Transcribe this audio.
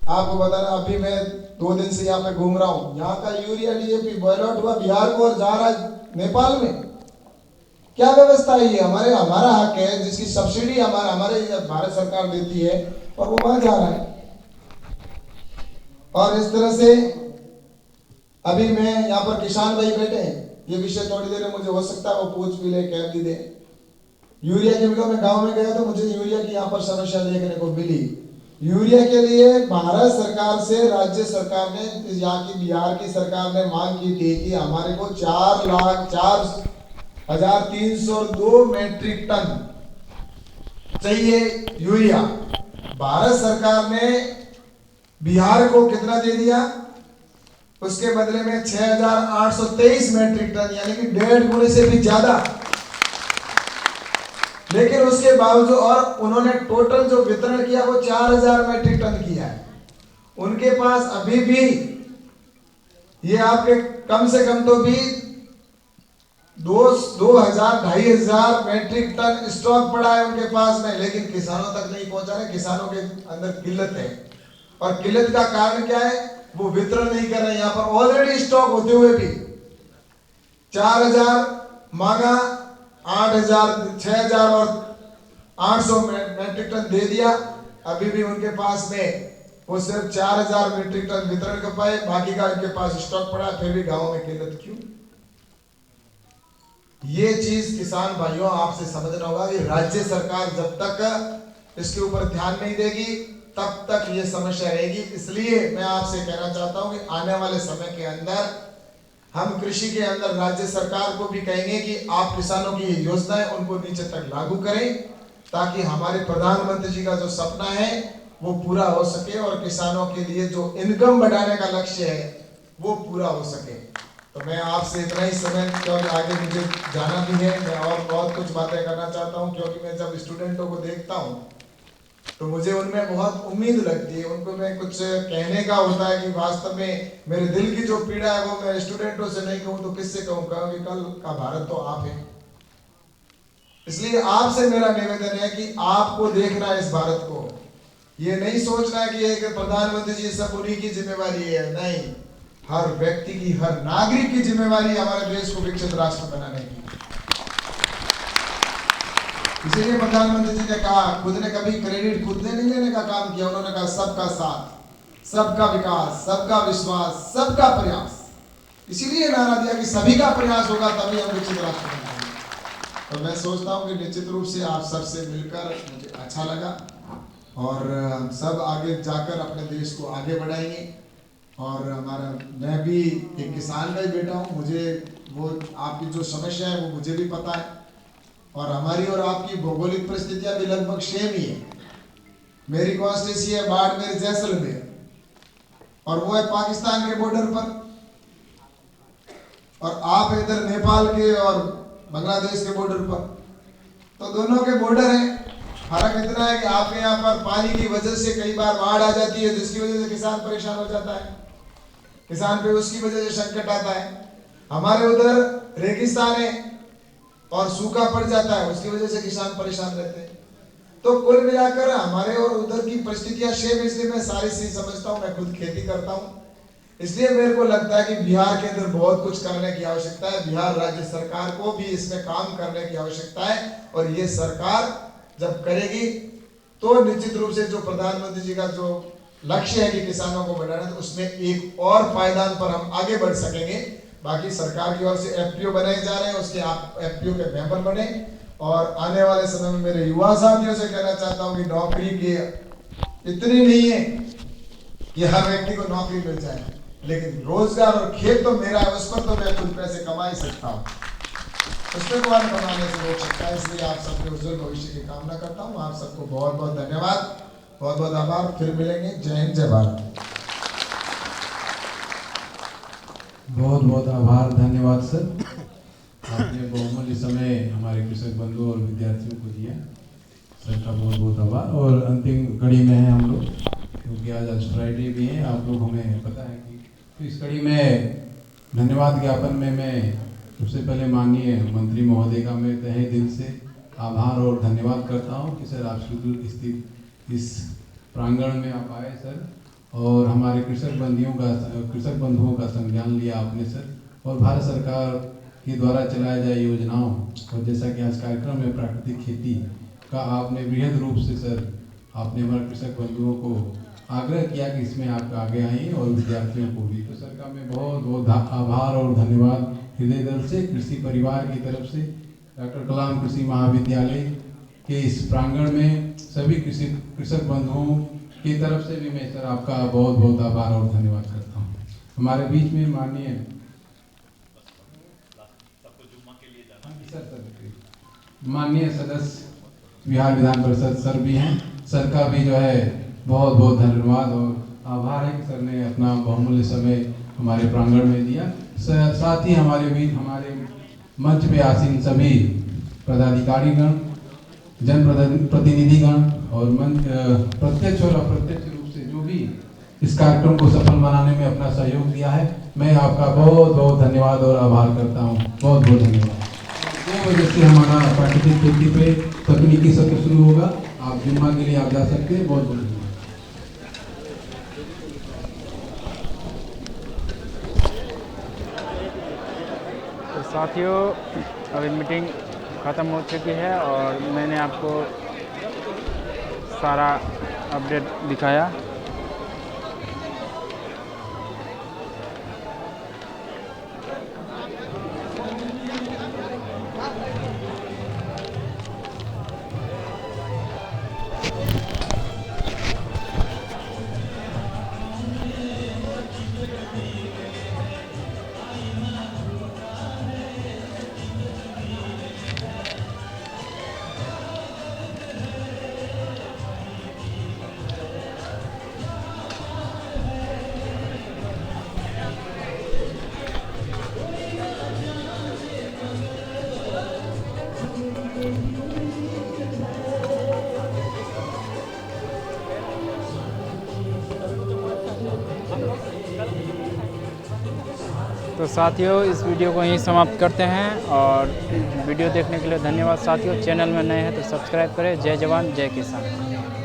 आपको बता रहा, अभी मैं 2 दिन से यहाँ पे घूम रहा हूँ, यहाँ का यूरिया डीएपी बॉयलआउट हुआ बिहार को और जा रहा है नेपाल में। क्या व्यवस्था है ये? हमारा हक है, जिसकी सब्सिडी हमारे भारत सरकार देती है, और वो वहां जा रहा है। और इस तरह से अभी मैं यहाँ पर किसान भाई बैठे हैं, ये विषय थोड़ी देर में मुझे हो सकता है वो पूछ भी ले, कह भी दे। यूरिया के लिए मैं गांव में गया तो मुझे यूरिया की यहाँ पर समस्या देखने को मिली। यूरिया के लिए भारत सरकार से राज्य सरकार ने, यहाँ की बिहार की सरकार ने मांग की थी कि हमारे को 4,04,302 मैट्रिक टन चाहिए यूरिया। भारत सरकार ने बिहार को कितना दे दिया? उसके बदले में 6,823 मैट्रिक टन, यानी कि 1.5 गुने से भी ज्यादा। लेकिन उसके बावजूद, और उन्होंने टोटल जो वितरण किया वो 4,000 मैट्रिक टन किया है। उनके पास अभी भी ये आपके कम से कम तो भी 2,000-2,500 मैट्रिक टन स्टॉक पड़ा है उनके पास में, लेकिन किसानों तक नहीं पहुंचा रहे। किसानों के अंदर किल्लत है, और किल्लत का कारण क्या है? वो वितरण नहीं कर रहे। यहाँ पर ऑलरेडी स्टॉक होते हुए भी 4,000 मांगा, 8,000, 6,000 और 800 मैट्रिक टन दे दिया। अभी भी उनके पास में वो सिर्फ 4,000 मैट्रिक टन वितरण कर पाए, बाकी का इनके पास स्टॉक पड़ा। फिर भी गांवों में किल्लत क्यों? ये चीज किसान भाइयों आपसे समझना होगा कि राज्य सरकार जब तक इसके ऊपर ध्यान नहीं देगी तब तक ये समस्या रहेगी। इसलिए मैं आपसे कहना चाहता हूं कि आने वाले समय के अंदर हम कृषि के अंदर राज्य सरकार को भी कहेंगे कि आप किसानों की ये योजनाएं उनको नीचे तक लागू करें, ताकि हमारे प्रधानमंत्री जी का जो सपना है वो पूरा हो सके, और किसानों के लिए जो इनकम बढ़ाने का लक्ष्य है वो पूरा हो सके। तो मैं आपसे इतना ही समय, क्योंकि आगे मुझे जाना भी है, मैं और बहुत कुछ बातें करना चाहता हूं, क्योंकि मैं जब स्टूडेंटों को देखता हूं तो मुझे उनमें बहुत उम्मीद लगती है। उनको मैं कुछ कहने का होता है कि वास्तव में मेरे दिल की जो पीड़ा है वो मैं स्टूडेंटों से नहीं कहूं तो किससे कहूं? कि कल का भारत तो आप है। इसलिए आपसे मेरा निवेदन है कि आपको देखना है इस भारत को, ये नहीं सोचना है कि एक प्रधानमंत्री जी सब उन्हीं की जिम्मेवारी है। नहीं, हर व्यक्ति की, हर नागरिक की जिम्मेवारी है हमारे देश को विकसित राष्ट्र बनाने की। इसीलिए प्रधानमंत्री जी ने कहा, खुद ने कभी क्रेडिट खुद ने नहीं लेने का काम किया। उन्होंने कहा सबका साथ, सबका विकास, सबका विश्वास, सबका प्रयास। इसीलिए नारा दिया कि सभी का प्रयास होगा तभी हम विकसित राष्ट्र बनाएंगे। तो मैं सोचता हूं कि निश्चित रूप से आप सबसे मिलकर मुझे अच्छा लगा, और हम सब आगे जाकर अपने देश को आगे बढ़ाएंगे। और मैं भी एक किसान का ही बेटा हूँ, मुझे वो आपकी जो समस्या है वो मुझे भी पता है, और हमारी और आपकी भौगोलिक परिस्थितियां भी लगभग सेम ही है। मेरी कॉन्स्टिट्यूंसी है बाड़मेर जैसलमेर, और वो है पाकिस्तान के बॉर्डर पर, और आप इधर नेपाल के और बांग्लादेश के बॉर्डर पर। तो दोनों के बॉर्डर हैं। फर्क इतना है कि आपके यहाँ पर पानी की वजह से कई बार बाढ़ आ जाती है, जिसकी वजह से किसान परेशान हो जाता है, किसान पे उसकी वजह से संकट आता है। हमारे उधर रेगिस्तान है और सूखा पड़ जाता है, उसकी वजह से किसान परेशान रहते हैं। तो कुल मिलाकर हमारे और उधर की परिस्थितियां सेम, इसलिए मैं सारी चीज समझता हूँ। मैं खुद खेती करता हूँ, इसलिए मेरे को लगता है कि बिहार के अंदर बहुत कुछ करने की आवश्यकता है। बिहार राज्य सरकार को भी इसमें काम करने की आवश्यकता है, और ये सरकार जब करेगी तो निश्चित रूप से जो प्रधानमंत्री जी का जो लक्ष्य है कि किसानों को बढ़ाना, तो उसमें एक और पायदान पर हम आगे बढ़ सकेंगे। बाकी सरकार की ओर से एफपीओ बनाए जा रहे हैं, उसके आप एफपीओ के मेंबर बने। और आने वाले समय में मेरे युवा साथियों से कहना चाहता हूं कि नौकरी की इतनी नहीं है कि हर व्यक्ति को नौकरी मिल जाए, लेकिन रोजगार और खेत तो मेरा है, उस पर तो मैं कुछ पैसे कमा ही सकता हूँ, उसमें कौन कमाने से रोक सकता है। इसलिए आप सबके उज्जवल भविष्य की कामना करता हूँ। आप सबको बहुत बहुत धन्यवाद, बहुत बहुत आभार। फिर मिलेंगे। जय हिंद, जय भारत। बहुत बहुत आभार, धन्यवाद सर। आपने बहुमूल्य समय हमारे कृषक बंधु और विद्यार्थियों को दिया, सर का बहुत बहुत आभार। और अंतिम कड़ी में है हम लोग, क्योंकि आज फ्राइडे भी है, आप लोग हमें पता है कि तो इस कड़ी में धन्यवाद ज्ञापन में मैं सबसे पहले माननीय मंत्री महोदय का मैं तहे दिल से आभार और धन्यवाद करता हूं कि सर आप सुदूर स्थित इस प्रांगण में आप आए सर, और हमारे कृषक बंधुओं का संज्ञान लिया आपने सर, और भारत सरकार के द्वारा चलाए जाए योजनाओं, और जैसा कि आज कार्यक्रम में प्राकृतिक खेती का आपने वृहद रूप से सर आपने हमारे कृषक बंधुओं को आग्रह किया कि इसमें आप आगे आइए, और विद्यार्थियों को भी। तो सर का मैं बहुत बहुत आभार और धन्यवाद हृदय दिल से कृषि परिवार की तरफ से डॉक्टर कलाम कृषि महाविद्यालय के इस प्रांगण में सभी कृषक बंधुओं की तरफ से भी मैं सर आपका बहुत बहुत आभार और धन्यवाद करता हूँ। हमारे बीच में माननीय सदस्य बिहार विधान परिषद सर भी हैं। सर का भी जो है बहुत बहुत धन्यवाद और आभार है कि सर ने अपना बहुमूल्य समय हमारे प्रांगण में दिया। साथ ही हमारे बीच हमारे मंच पे आसीन सभी पदाधिकारीगण, जनप्रतिनिधिगण और प्रत्यक्ष और अप्रत्यक्ष रूप से जो भी इस कार्यक्रम को सफल बनाने में अपना सहयोग दिया है, मैं आपका बहुत बहुत धन्यवाद और आभार करता हूँ। बहुत बहुत धन्यवाद। 2 बजे से हमारा प्राकृतिक खेती पे तकनीकी सत्र शुरू होगा। आप जुम्मा के लिए आप जा सकते हैं। बहुत बहुत धन्यवाद। तो साथियों, अभी मीटिंग ख़त्म हो चुकी है और मैंने आपको सारा अपडेट दिखाया। तो साथियों, इस वीडियो को यहीं समाप्त करते हैं और वीडियो देखने के लिए धन्यवाद साथियों। चैनल में नए हैं तो सब्सक्राइब करें। जय जवान जय किसान।